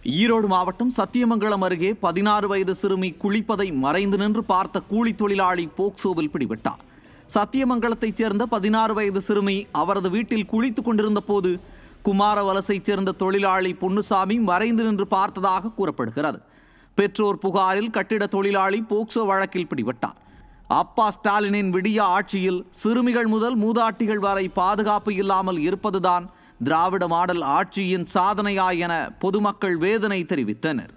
ஈரோடு மாவட்டம் சத்தியமங்கலம் அருகே 16 வயது சிறுமி குளிப்பதை மறைந்து நின்று பார்த்த கூலி தொழிலாளி போக்சோவில் பிடிபட்டார். சத்தியமங்கலத்தைச் சேர்ந்த 16 வயது சிறுமி அவரது வீட்டில் குளித்துக் கொண்டிருந்த போது குமாரவலசைச் சேர்ந்த தொழிலாளி பொன்னுசாமி மறைந்து நின்று பார்த்ததாக கூறப்படுகிறது. பெற்றோர் புகாரில் கட்டிட தொழிலாளி போக்சோ வழக்கில் பிடிபட்டார். அப்பா ஸ்டாலினின் விடிய ஆட்சியில் சிறுமிகள் முதல் மூதாட்டிகள் வரை பாதுகாப்பு இல்லாமல் இருப்பதுதான் திராவிட மாடல் ஆட்சியின் சாதனையா என பொதுமக்கள் வேதனை தெரிவித்தனர்.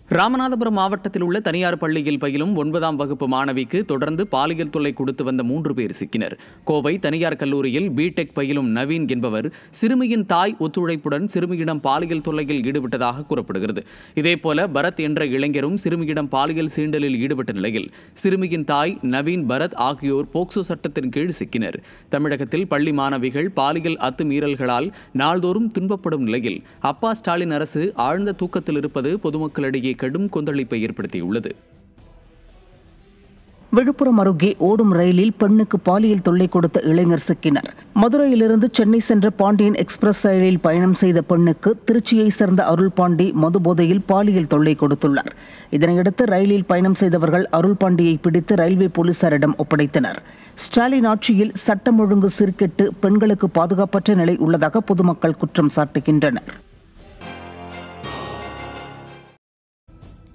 ராமநாதபுரம் மாவட்டத்தில் உள்ள தனியார் பள்ளியில் பயிலும் 9ஆம் வகுப்பு மாணவிக்கு தொடர்ந்து பாலியல் தொல்லை கொடுத்து வந்த 3 பேர் சிக்கினர். கோவை தனியார் கல்லூரியில் பிடெக் பயிலும் நவீன் என்பவர் சிறுமியின் தாய் ஒத்துழைப்புடன் சிறுமியிடம் பாலியல் தொல்லையில் ஈடுபட்டதாக கூறப்படுகிறது. இதேபோல பரத் என்ற இளைஞரும் சிறுமியிடம் பாலியல் சீண்டலில் ஈடுபட்ட நிலையில் சிறுமியின் தாய் நவீன், பரத் ஆகியோர் போக்சோ சட்டத்தின் கீழ் சிக்கினர். தமிழகத்தில் பள்ளி மாணவிகள் பாலியல் அத்துமீறல்களால் நாள்தோறும் துன்பப்படும் நிலையில் அப்பா ஸ்டாலின் அரசு ஆழ்ந்த தூக்கத்தில் இருப்பது பொதுமக்களிடையே கடும் கொந்தளிப்பை ஏற்படுத்தியுள்ளது. விழுப்புரம் அருகே ஓடும் ரயிலில் பெண்ணுக்கு பாலியல் தொல்லை கொடுத்த இளைஞர் சிக்கினர். மதுரையிலிருந்து சென்னை சென்ற பாண்டியன் எக்ஸ்பிரஸ் ரயிலில் பயணம் செய்த பெண்ணுக்கு திருச்சியை சேர்ந்த அருள்பாண்டி மதுபோதையில் பாலியல் தொல்லை கொடுத்துள்ளார். இதனையடுத்து ரயிலில் பயணம் செய்தவர்கள் அருள்பாண்டியை பிடித்து ரயில்வே போலீசாரிடம் ஒப்படைத்தனர். ஸ்டாலின் ஆட்சியில் சட்டம் ஒழுங்கு சீர்கெட்டு பெண்களுக்கு பாதுகாப்பற்ற நிலை உள்ளதாக பொதுமக்கள் குற்றம் சாட்டுகின்றனர்.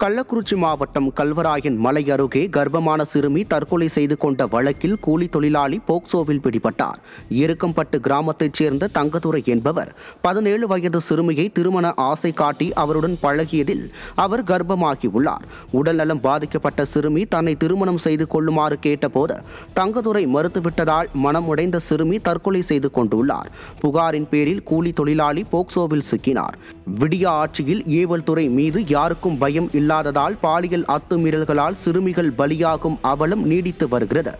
கள்ளக்குறிச்சி மாவட்டம் கல்வராயன் மலை அருகே கர்ப்பமான சிறுமி தற்கொலை செய்து கொண்ட வழக்கில் கூலி தொழிலாளி போக்சோவில் பிடிபட்டார். இருக்கம்பட்டு கிராமத்தைச் சேர்ந்த தங்கதுரை என்பவர் 17 வயது சிறுமியை திருமண ஆசை காட்டி அவருடன் பழகியதில் அவர் கர்ப்பமாகியுள்ளார். உடல்நலம் பாதிக்கப்பட்ட சிறுமி தன்னை திருமணம் செய்து கொள்ளுமாறு கேட்டபோது தங்கதுரை மறுத்துவிட்டதால் மனம் உடைந்த சிறுமி தற்கொலை செய்து கொண்டுள்ளார். புகாரின் பேரில் கூலி தொழிலாளி போக்சோவில் சிக்கினார். விடிய ஆட்சியில் ஏவல் துறை மீது யாருக்கும் பயம் இல்லாததால் பாலியல் அத்துமீறல்களால் சிறுமிகள் பலியாகும் அவலம் நீடித்து வருகிறது.